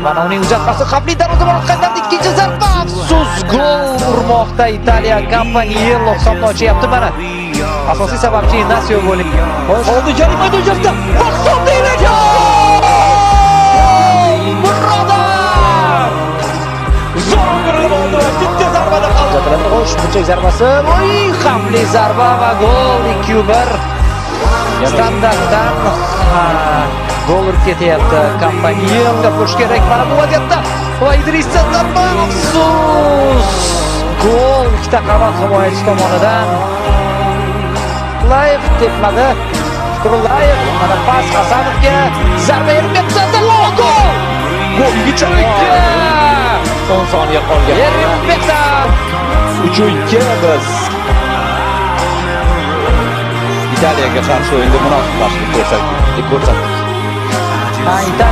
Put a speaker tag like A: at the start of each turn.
A: Mana uning uzatmasi xavfli darvozabon qaytardi. Ikkinchi zarba. Afsus, gol urmoqda Italiya. Campaniello hisobni ochyapti mana. Asosiy sababchi Inacio bo'ling. Oldi jarima maydonchasida. Vaqt deyiladi. Murodov! Zo'r urilib oldi va bitta zarbada qoldi. Xo'sh, burchak zarbasi. Voy, xavfli zarba va gol 2-1. Standartdan gol urib ketyapti. Campaniello bo'lish kerak mana bu vaziyatda. Va Idrissa zarba afsus. Gol ikkita qavat himoyachi tomonidan. Layev tepmadi. Shukurulayev mana pas Hasanovga zarba berib gol! Golgacha 10 soniya qolgan. Erbekda 3-2 biz Italiyaga qarshi o'yinda munosib boshlik ko'rsatdik. Italiya